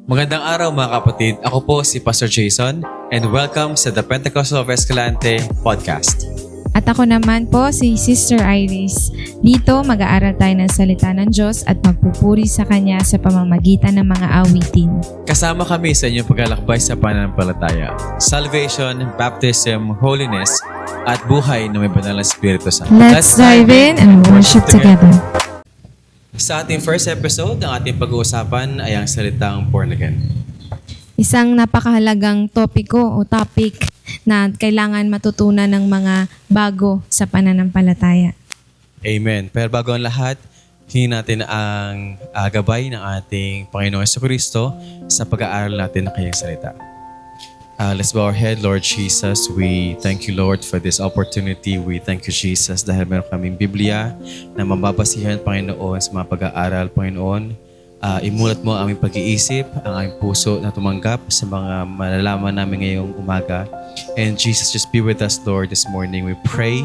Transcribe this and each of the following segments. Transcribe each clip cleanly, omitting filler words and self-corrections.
Magandang araw mga kapatid. Ako po si Pastor Jason and welcome sa The Pentecostal of Escalante Podcast. At ako naman po si Sister Iris. Dito mag-aaral tayo ng salita ng Diyos at magpupuri sa Kanya sa pamamagitan ng mga awitin. Kasama kami sa inyong paglalakbay sa pananampalataya, salvation, baptism, holiness, at buhay na may banal na Espiritu Santo. Let's dive in and worship together. Sa ating first episode, ang ating pag-uusapan ay ang salitang born again. Isang napakahalagang topiko o topic na kailangan matutunan ng mga bago sa pananampalataya. Amen. Pero bago ang lahat, hingin natin ang gabay ng ating Panginoong Jesucristo sa pag-aaral natin ng kanyang salita. Let's bow our head. Lord Jesus, we thank you, Lord, for this opportunity. We thank you, Jesus, dahil meron kaming Biblia na mababasihan, Panginoon, sa mga pag-aaral, Panginoon. Imulat mo ang aming pag-iisip, ang aming puso na tumanggap sa mga malalaman namin ngayong umaga. And Jesus, just be with us, Lord, this morning. We pray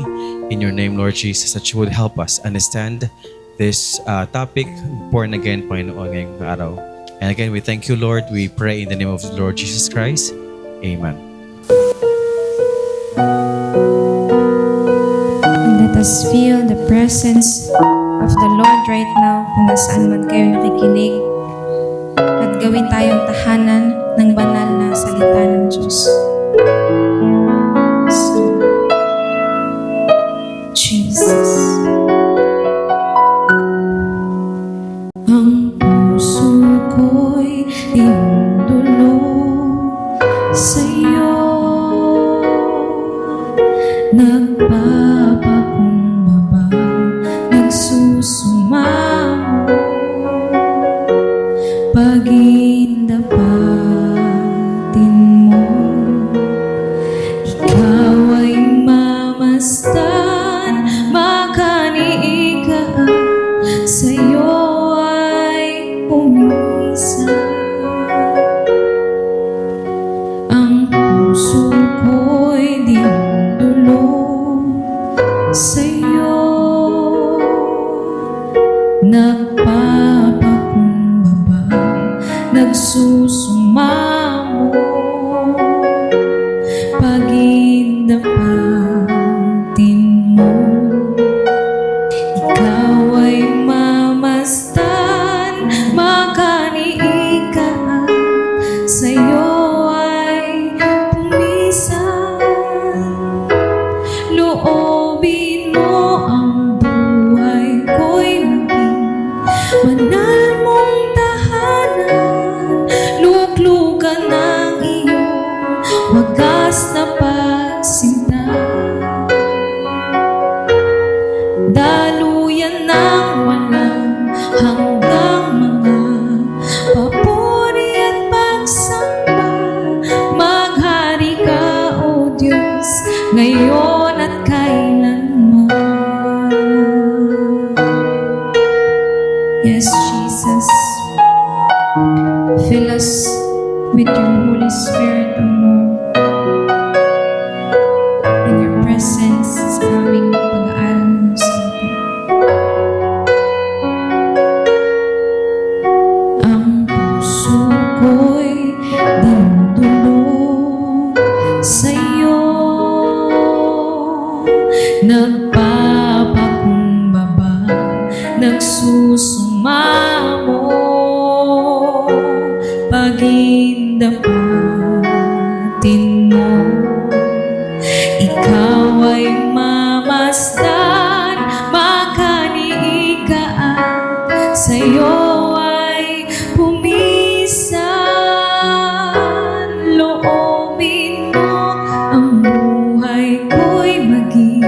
in your name, Lord Jesus, that you would help us understand this topic, born again, Panginoon, ngayong araw. And again, we thank you, Lord. We pray in the name of the Lord Jesus Christ. Amen. And let us feel the presence of the Lord right now kung nasaan man kayo nakikinig at gawin tayong tahanan ng banal na salita ng Diyos. Jesus. Ang puso ko'y dinudulog sa'yo, nagpapakumbaba, nagsusumamo, pagindapatin mo, ikaw ay mamasdan, makaniigaan, sa'yo ay umisan. Ang puso ko'y dinudulog sa'yo, nagpapakumbaba, nagsusumamo, pagindapatin mo, ikaw ay mamasdan, makaniikaan, sa'yo ay pumisan. Loobin mo ang buhay ko'y maging banal mong tahanan, luklukan ng iyong wagas na pagsinta, daluyan ng walang hanggang mga papuri at pagsamba, maghari ka, O Diyos, ngayon at kailanman. Yes, Jesus, fill us with your Holy Spirit, O Lord, and your presence sa aming pag-aaral ng salita. Ang puso ko'y dinudulog sa'yo, nagpapakumbaba, nagsusumamo, pagindapatin mo, ikaw ay mamasdan, makaniigaan, sa'yo ay pumisan. Loobin mo ang buhay ko'y maging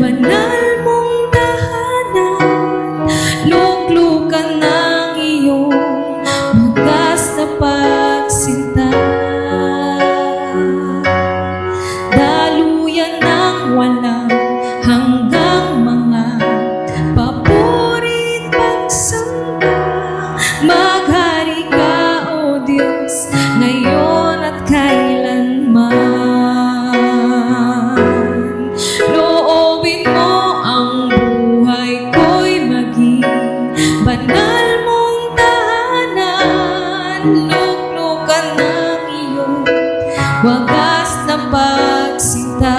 banal mong tahanan, luklukan ng iyong wagas na pagsinta, daluyan ng walang hanggang mga papuri at pagsamba, ka ng iyong wagas na pagsinta.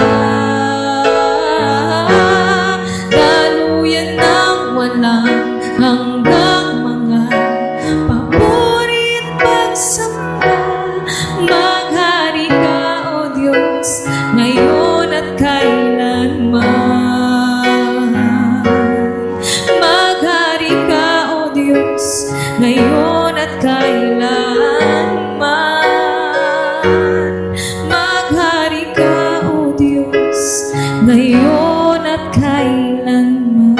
Daluyan ng walang hanggang mga papuri at pagsamba. Maghari ka, O Diyos, ngayon at kailanman. Maghari ka, O Diyos, ngayon at kailanman. Maghari ka, O Diyos, ngayon at kailanman.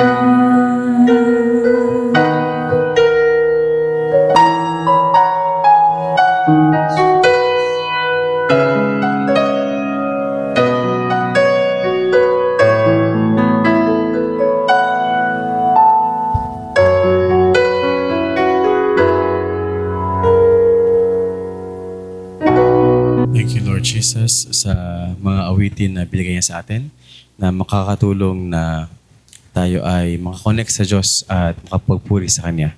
Thank you, Lord Jesus, sa mga awitin na binigay niya sa atin na makakatulong na tayo ay makakonect sa Diyos at makapagpuri sa Kanya.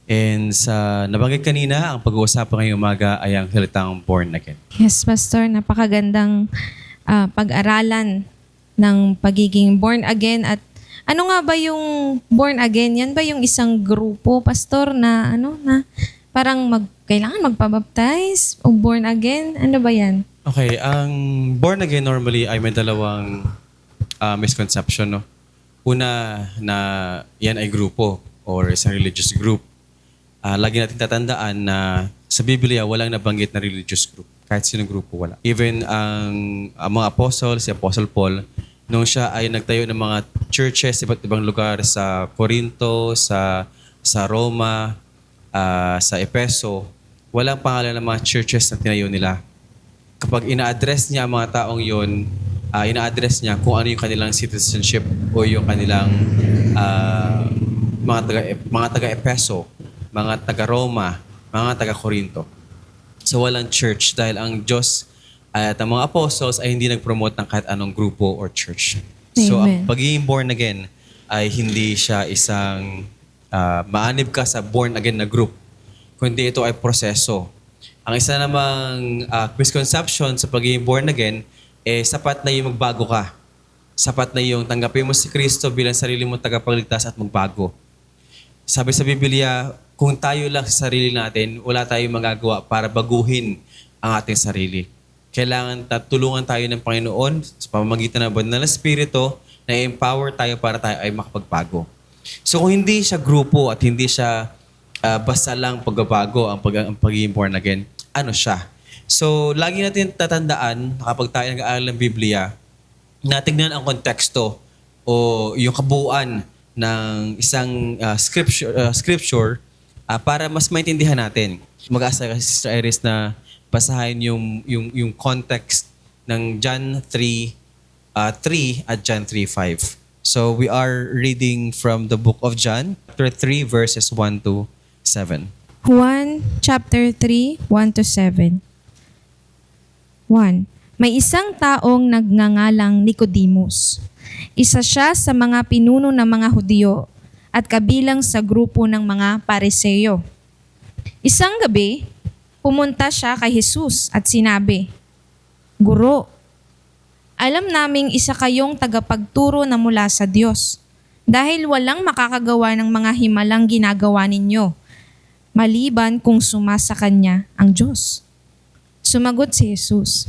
And sa nabanggit kanina, ang pag-uusapan ngayong umaga ay ang salitang born again. Yes, Pastor, napakagandang pag-aralan ng pagiging born again. At ano nga ba yung born again? Yan ba yung isang grupo, Pastor, na na parang kailangan magpabaptize o born again? Ano ba yan? Okay, ang born again normally ay may dalawang misconception. No? Una, na yan ay grupo or isang religious group. Lagi natin tatandaan na sa Biblia, walang nabanggit na religious group. Kahit sinong grupo, wala. Even ang mga apostles, si Apostle Paul, nung siya ay nagtayo ng mga churches sa iba't ibang lugar sa Corinto, sa Roma, sa Epeso, walang pangalan ng mga churches na tinayo nila. Kapag ina-address niya ang mga taong yon, ina-address niya kung ano yung kanilang citizenship o yung kanilang mga taga-Epeso, mga taga-Roma, mga taga-Corinto. So walang church dahil ang Diyos at ang mga apostles ay hindi nag-promote ng kahit anong grupo or church. So ang Amen. pagiging born again ay hindi siya isang maanib ka sa born again na group, kundi ito ay proseso. Ang isa namang misconception sa pagiging born again, sapat na yung magbago ka. Sapat na yung tanggapin mo si Kristo bilang sarili mong tagapagligtas at magbago. Sabi sa Biblia, kung tayo lang sa sarili natin, wala tayong magagawa para baguhin ang ating sarili. Kailangan tulungan tayo ng Panginoon sa pamamagitan ng banal na Espiritu na empower tayo para tayo ay makapagbago. So kung hindi siya grupo at hindi siya basta lang pagbabago ang pagiging born again, ano siya? So lagi natin tatandaan kapag tayo nag-aaral ng Biblia, natignan ang konteksto o yung kabuuan ng isang scripture para mas maintindihan natin. Mag-asa ka, Sister Iris, na basahin yung context ng John 3:3 at John 3:5. So we are reading from the book of John, chapter 3, verses 1 to 7. 1, chapter 3, 1 to 7. 1. May isang taong nagngangalang Nicodemus. Isa siya sa mga pinuno ng mga Hudyo at kabilang sa grupo ng mga Pariseo. Isang gabi, pumunta siya kay Jesus at sinabi, "Guro, alam naming isa kayong tagapagturo na mula sa Diyos dahil walang makakagawa ng mga himalang ginagawa ninyo, maliban kung sumasa Kanya ang Diyos." Sumagot si Jesus,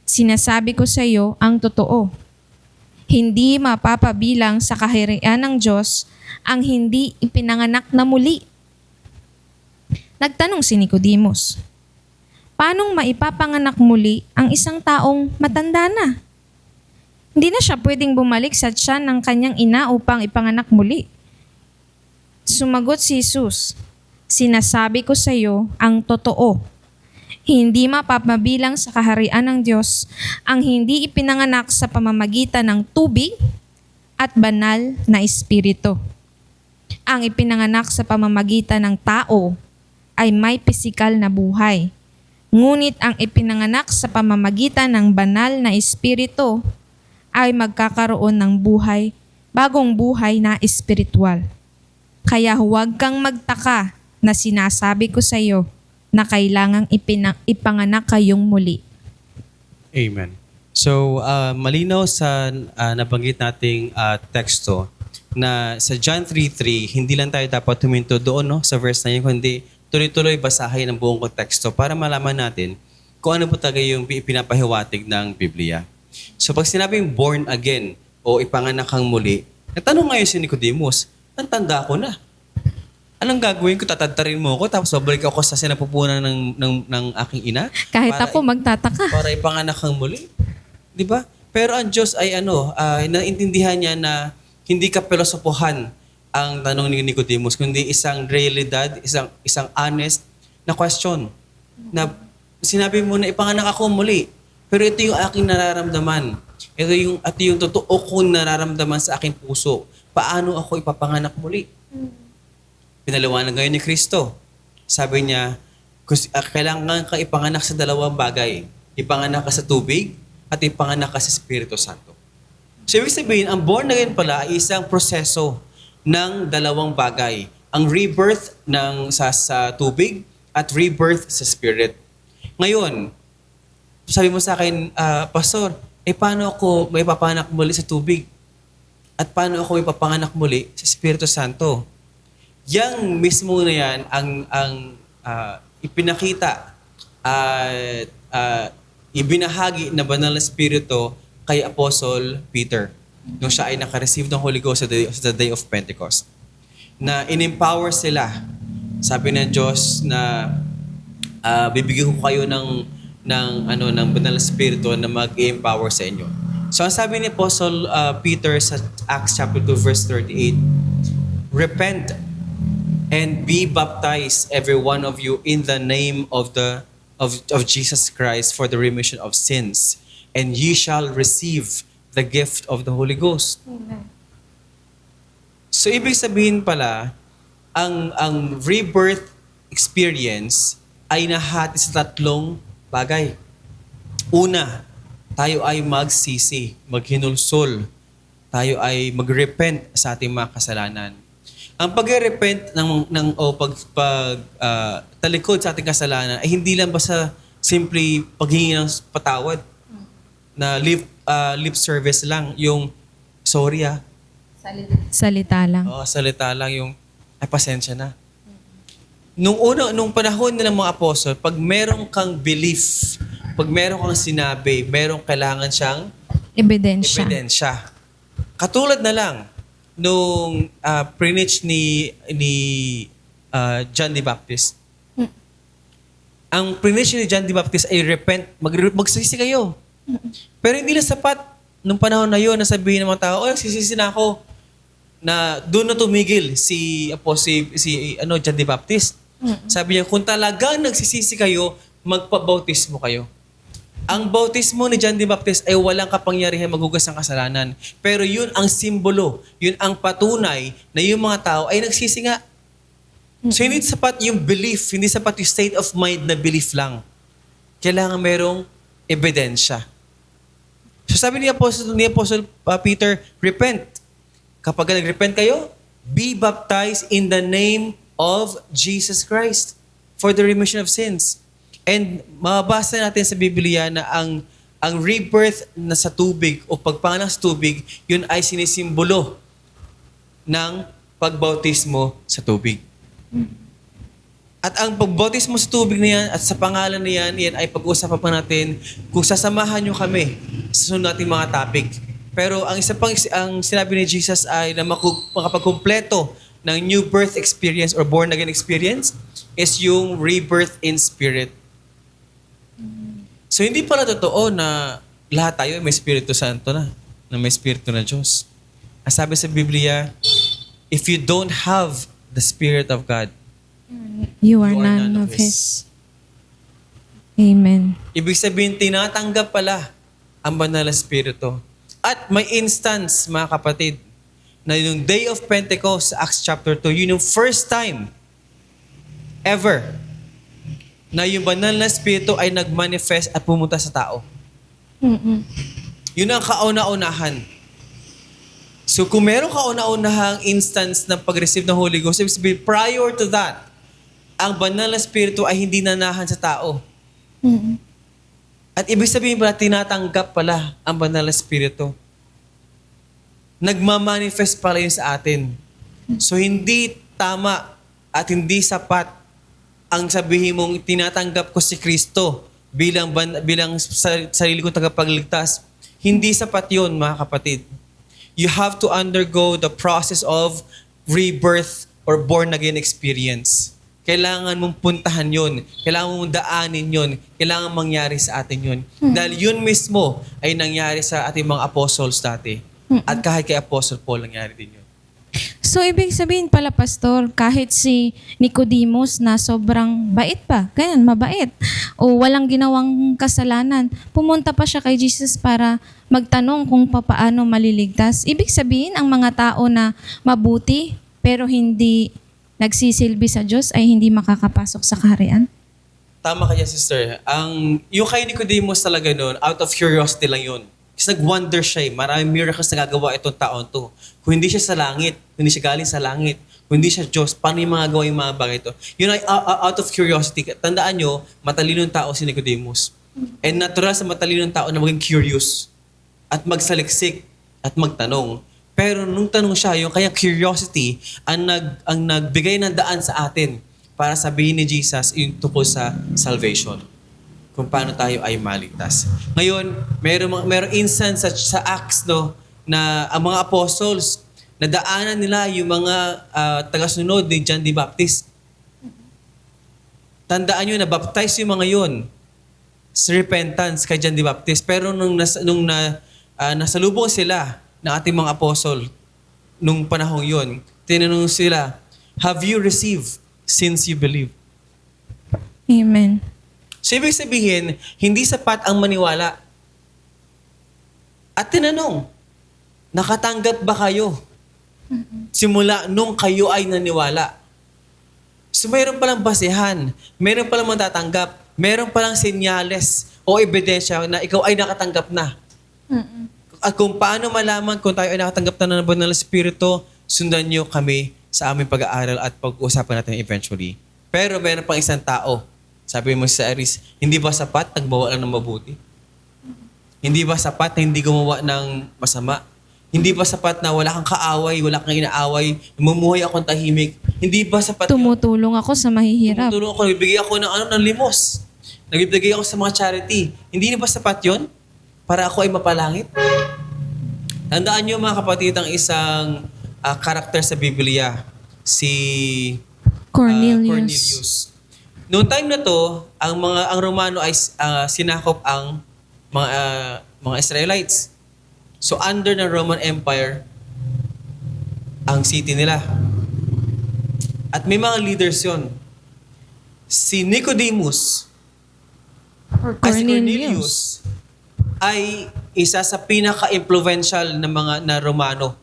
"Sinasabi ko sa iyo ang totoo. Hindi mapapabilang sa kaharian ng Diyos ang hindi ipinanganak na muli." Nagtanong si Nicodemus, "Paanong maipapanganak muli ang isang taong matanda na? Hindi na siya pwedeng bumalik sa tiyan ng kanyang ina upang ipanganak muli." Sumagot si Jesus, "Sinasabi ko sa iyo ang totoo. Hindi mapapabilang sa kaharian ng Diyos ang hindi ipinanganak sa pamamagitan ng tubig at banal na espiritu. Ang ipinanganak sa pamamagitan ng tao ay may pisikal na buhay. Ngunit ang ipinanganak sa pamamagitan ng banal na espiritu ay magkakaroon ng buhay, bagong buhay na espiritual. Kaya huwag kang magtaka na sinasabi ko sa iyo na kailangang ipanganak kayong muli. Amen. So, malinaw sa nabanggit nating teksto na sa John 3:3, hindi lang tayo dapat huminto doon no, sa verse na yun, kundi tuloy-tuloy basahin ang buong konteksto para malaman natin kung ano po talaga yung pinapahiwatig ng Biblia. So, pag sinabing born again o ipanganak kang muli, natanong ngayon si Nicodemus, ang tanda ko na. Anong gagawin ko? Tatantarin mo ako tapos babalik ako sa sinapupunan ng aking ina? Kahit Para ako magtataka. para ipanganak kang muli. Di ba? Pero ang Diyos ay naintindihan niya na hindi ka pilosopohan ang tanong ni Nicodemus, kundi isang realidad, isang honest na question. Na sinabi mo na ipanganak ako muli, pero ito yung aking nararamdaman. Ito yung totoo kong nararamdaman sa aking puso. Paano ako ipapanganak muli? Pinaliwanag ngayon ni Kristo. Sabi niya, kailangan ka ipanganak sa dalawang bagay. Ipanganak ka sa tubig at ipanganak ka sa Espiritu Santo. So, ibig sabihin, ang born again pala ay isang proseso ng dalawang bagay. Ang rebirth sa tubig at rebirth sa Spirit. Ngayon, sabi mo sa akin, Pastor, paano ako may papanganak muli sa tubig? At paano ako may papanganak muli sa Espiritu Santo? Yang mismo na yan ang ipinakita at ibinahagi na banal na Espiritu kay Apostle Peter nung siya ay nakareceive ng Holy Ghost sa the day of Pentecost. Na in-empower sila. Sabi ng Diyos na bibigyan ko kayo ng banal na Espiritu na mag-empower sa inyo. So ang sabi ni Apostle Peter sa Acts chapter 2 verse 38, repent and be baptized every one of you in the name of Jesus Christ for the remission of sins, and ye shall receive the gift of the Holy Ghost. Amen. So ibig sabihin pala, ang rebirth experience ay nahati sa tatlong bagay. Una, tayo ay magsisi, maghinulsol. Tayo ay magrepent sa ating mga kasalanan. Ang pag-repent talikod sa ating kasalanan ay hindi lang basta simply paghingi ng patawad na lip service lang, yung sorry Salita lang. salita lang yung pasensya na. Nung panahon ng mga apostol, pag meron kang belief, pag meron kang sinabi, merong kailangan siyang ebidensya. Katulad na lang nung preach ni John the Baptist. Ang preach ni John the Baptist ay repent, magsisi kayo. Pero hindi na sapat nung panahon na yun na sabihin ng mga tao, nagsisisi na ako, na doon na tumigil si John the Baptist. Sabi niya, kung talagang nagsisisi kayo, magpabautismo kayo. Ang bautismo ni John the Baptist ay walang kapangyarihan maghugas ng kasalanan. Pero yun ang simbolo, yun ang patunay na yung mga tao ay nagsisi nga. So hindi sapat yung belief, hindi sapat yung state of mind na belief lang. Kailangan merong ebidensya. So sabi ni Apostle Peter, repent. Kapag nag-repent kayo, be baptized in the name of Jesus Christ for the remission of sins. And mababasa natin sa Biblia na ang rebirth na sa tubig o pagpanganak sa tubig, yun ay sinisimbolo ng pagbautismo sa tubig. At ang pagbautismo sa tubig na yan at sa pangalan na yan ay pag-uusapan pa natin kung sasamahan nyo kami sa sunod nating mga topic. Pero ang isa pang ang sinabi ni Jesus ay na makapagkumpleto ng new birth experience or born again experience is yung rebirth in spirit. So hindi pala totoo na lahat tayo may Espiritu Santo na may Espiritu na Diyos. Ang sabi sa Biblia, if you don't have the Spirit of God, You are none of His. Amen. Ibig sabihin, tinatanggap pala ang banal na Espiritu. At may instance, mga kapatid, na yung day of Pentecost, Acts chapter 2, yun yung first time ever na yung banal na Espiritu ay nag-manifest at pumunta sa tao. Yun ang kauna-unahan. So kung meron kauna-unahang instance ng pag-receive ng Holy Ghost, prior to that, ang banal na Espiritu ay hindi nanahan sa tao. Mm. At ibig sabihin pala, tinatanggap pala ang banal na Espiritu. Nagmamanifest pala yun sa atin. So hindi tama at hindi sapat ang sabihin mong tinatanggap ko si Kristo bilang sarili kong tagapagligtas. Hindi sapat yun, mga kapatid. You have to undergo the process of rebirth or born again experience. Kailangan mong puntahan yun. Kailangan mong daanin yun. Kailangan mangyari sa atin yun. Dahil yun mismo ay nangyari sa ating mga apostles dati. At kahit kay Apostle Paul, nangyari din yun. So, ibig sabihin pala, Pastor, kahit si Nicodemus na sobrang bait pa, ganyan, mabait, o walang ginawang kasalanan, pumunta pa siya kay Jesus para magtanong kung papaano maliligtas. Ibig sabihin, ang mga tao na mabuti, pero hindi nagsisilbi sa Diyos, ay hindi makakapasok sa kaharian? Tama ka dyan, sister. Yung kay Nicodemus talaga nun, out of curiosity lang yun. Kasi nag-wonder siya eh. Maraming miracles na gagawa itong taon to. Kung hindi siya sa langit, kung hindi siya galing sa langit, kung hindi siya Diyos, paano yung mga gawa yung mga bagay ito? Yun ay out of curiosity. Tandaan nyo, matalinong tao si Nicodemus. And natural sa matalinong tao na maging curious at magsaliksik at magtanong. Pero nung tanong siya, yung kanyang curiosity ang nagbigay ng daan sa atin para sabihin ni Jesus yung tungkol sa salvation. Kung paano tayo ay maligtas. Ngayon, mayroong instance sa Acts, no, na ang mga apostles, nadaanan nila yung mga tagasunod ni John the Baptist. Tandaan nyo na baptize yung mga yun sa repentance kay John the Baptist. Pero nung nasalubong sila ng ating mga apostol nung panahong yun, tinanong sila, have you received since you believe? Amen. So, ibig sabihin, hindi sapat ang maniwala. At tinanong, nakatanggap ba kayo? Simula nung kayo ay naniwala. So, mayroon palang basehan. Mayroon palang matatanggap. Mayroon palang senyales o ebidensya na ikaw ay nakatanggap na. At kung paano malaman kung tayo ay nakatanggap na ng banal na Espiritu, sundan niyo kami sa aming pag-aaral at pag-uusapan natin eventually. Pero mayroon pang isang tao. Sabi mo sa Aris, hindi ba sapat nagbawa lang ng mabuti? Hindi ba sapat na hindi gumawa ng masama? Hindi ba sapat na wala kang kaaway, wala kang inaaway, namumuhay akong tahimik? Hindi ba sapat Tumutulong ako sa mahihirap. tumutulong ako, nagbibigay ako ng limos. Nagbibigay ako sa mga charity. Hindi ba sapat yon para ako ay mapalangit? Tandaan niyo mga kapatid ang isang karakter sa Biblia, si Cornelius. Noong time na to, ang Romano ay sinakop ang mga Israelites. So under ng Roman Empire ang city nila. At may mga leaders yon. Si Nicodemus Or si Cornelius. Cornelius ay isa sa pinaka-influential na Romano.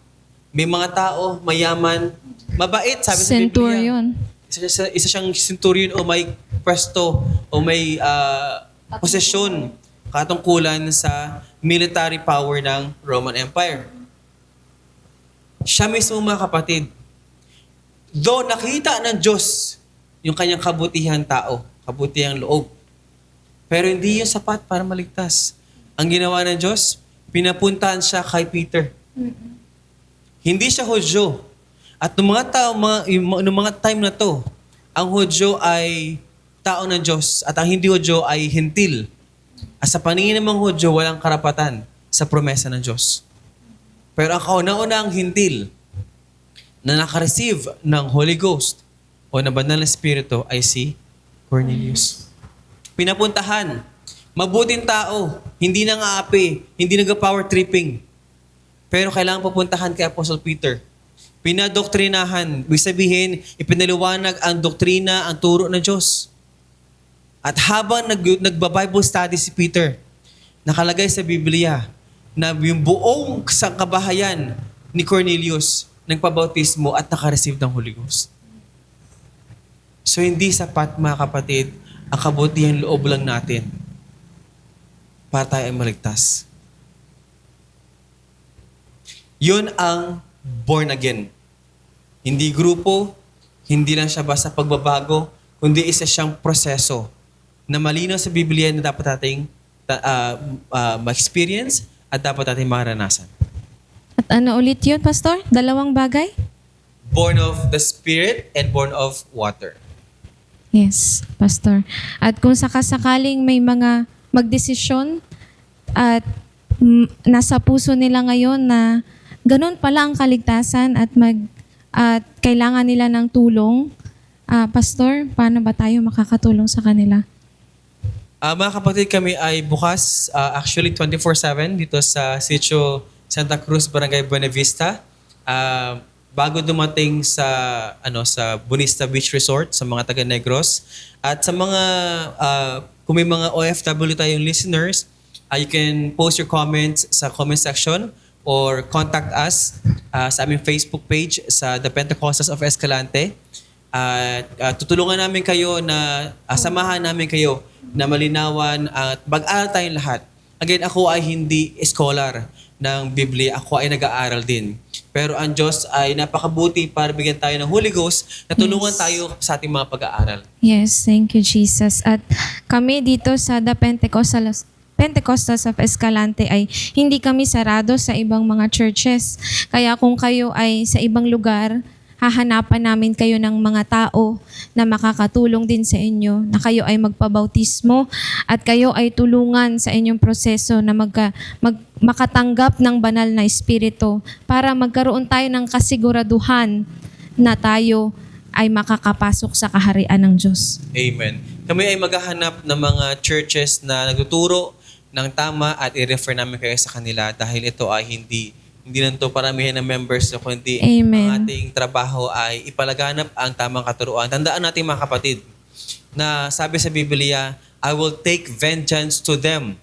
May mga tao, mayaman, mabait, sabi sa Biblia. Centurion. Isa siyang centurion o may pwesto o may posesyon katungkulan sa military power ng Roman Empire. Siya mismo mga kapatid, though nakita ng Diyos yung kanyang kabutihang tao, kabutihang loob, pero hindi yun sapat para maligtas. Ang ginawa ng Diyos, pinapuntahan siya kay Peter. Hindi siya Hudyo. At nung mga time na to, ang Hudyo ay tao ng Diyos at ang hindi Hudyo ay hentil. At sa paningin ng mga Hudyo, walang karapatan sa promesa ng Diyos. Pero ang kauna-unang hentil na nakareceive ng Holy Ghost o ng Banal na Espiritu ay si Cornelius. Pinapuntahan, mabuting tao, hindi nang-aapi, hindi nag-power tripping. Pero kailangan pupuntahan kay Apostle Peter. Pinadoktrinahan, ibig sabihin, ipinaliwanag ang doktrina, ang turo ng Diyos. At habang nagba-Bible study si Peter, nakalagay sa Biblia na yung buong sangkabahayan ni Cornelius nagpabautismo at nakareceive ng Holy Ghost. So hindi sapat mga kapatid, ang kabutihang loob lang natin para tayo ay maligtas. Yun ang born again. Hindi grupo, hindi lang siya basta pagbabago, kundi isa siyang proseso na malinaw sa Biblia na dapat nating ma-experience at dapat nating maranasan. At ano ulit yun, Pastor? Dalawang bagay? Born of the Spirit and born of water. Yes, Pastor. At kung sakasakaling may mga magdesisyon at nasa puso nila ngayon na ganun pala ang kaligtasan at kailangan nila ng tulong, Pastor, paano ba tayo makakatulong sa kanila? Mga kapatid, kami ay bukas, actually 24/7 dito sa Sitio Santa Cruz, Barangay Buena Vista. Bago dumating sa Bonista Beach Resort sa mga taga Negros at sa mga kung may mga OFW tayong listeners, you can post your comments sa comment section or contact us sa aming Facebook page sa The Pentecostals of Escalante. Tutulungan namin kayo na samahan namin kayo na malinawan at mag-aral tayong lahat. Again, ako ay hindi scholar ng Biblia. Ako ay nag-aaral din. Pero ang Diyos ay napakabuti para bigyan tayo ng Holy Ghost na tulungan tayo sa ating mga pag-aaral. Yes, thank you, Jesus. At kami dito sa The Pentecostals of Escalante ay hindi kami sarado sa ibang mga churches. Kaya kung kayo ay sa ibang lugar, hahanapan namin kayo ng mga tao na makakatulong din sa inyo, na kayo ay magpabautismo at kayo ay tulungan sa inyong proseso na makatanggap ng banal na espiritu para magkaroon tayo ng kasiguraduhan na tayo ay makakapasok sa kaharian ng Diyos. Amen. Kami ay maghahanap ng mga churches na nagtuturo ng tama at i-refer namin kayo sa kanila dahil ito ay hindi lang ito paramihan ng members, kundi Amen. ang ating trabaho ay ipalaganap ang tamang katuruan. Tandaan natin mga kapatid, na sabi sa Biblia, I will take vengeance to them.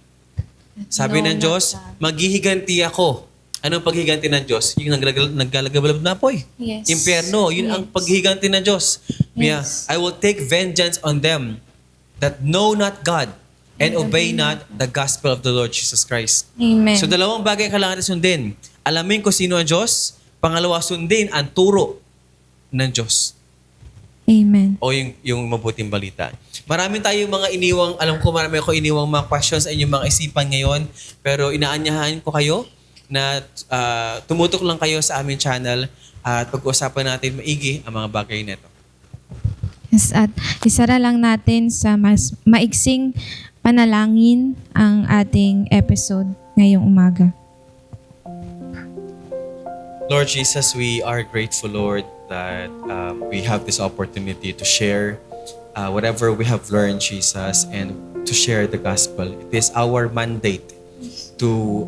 Sabi ng Diyos, maghihiganti ako. Anong paghiganti ng Diyos? Yung naglalagabalab na apoy. Yes. Impyerno, yun ang paghiganti ng Diyos. Yes. I will take vengeance on them that know not God and obey not the gospel of the Lord Jesus Christ. Amen. So dalawang bagay kailangan natin sundin. Alamin ko sino ang Diyos. Pangalawa, sundin ang turo ng Diyos. Amen. O yung mabuting balita. Marami tayong mga marami ako iniwang mga questions sa inyong mga isipan ngayon. Pero inaanyahan ko kayo na tumutok lang kayo sa aming channel at pag-uusapan natin maigi ang mga bagay nito. Yes, at isara lang natin sa mas maiksing panalangin ang ating episode ngayong umaga. Lord Jesus, we are grateful, Lord, that we have this opportunity to share whatever we have learned, Jesus, and to share the gospel. It is our mandate to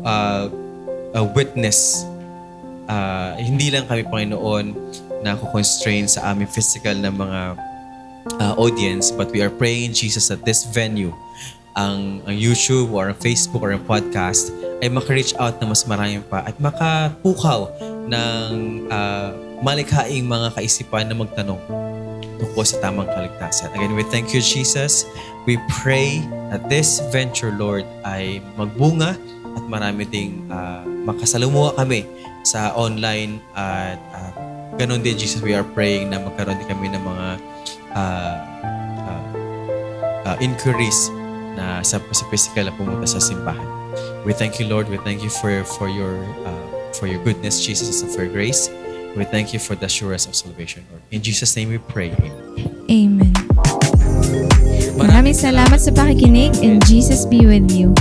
witness. Hindi lang kami, Panginoon, na constrain sa aming physical na mga audience, but we are praying, Jesus, that this venue, ang YouTube or ang Facebook or ang podcast, ay maka-reach out na mas marami pa at makapukaw ng malikhaing mga kaisipan na magtanong tungkol sa tamang kaligtasan. Again, we thank you, Jesus. We pray that this venture, Lord, ay magbunga at marami ding makasalumuha kami sa online at ganun din, Jesus, we are praying na magkaroon din kami ng mga inquiries na sa physical na pumunta sa simbahan. We thank you, Lord. We thank you for your goodness, Jesus, and for your grace. We thank you for the assurance of salvation, Lord. In Jesus' name we pray. Amen. Maraming salamat sa pakikinig and Jesus be with you.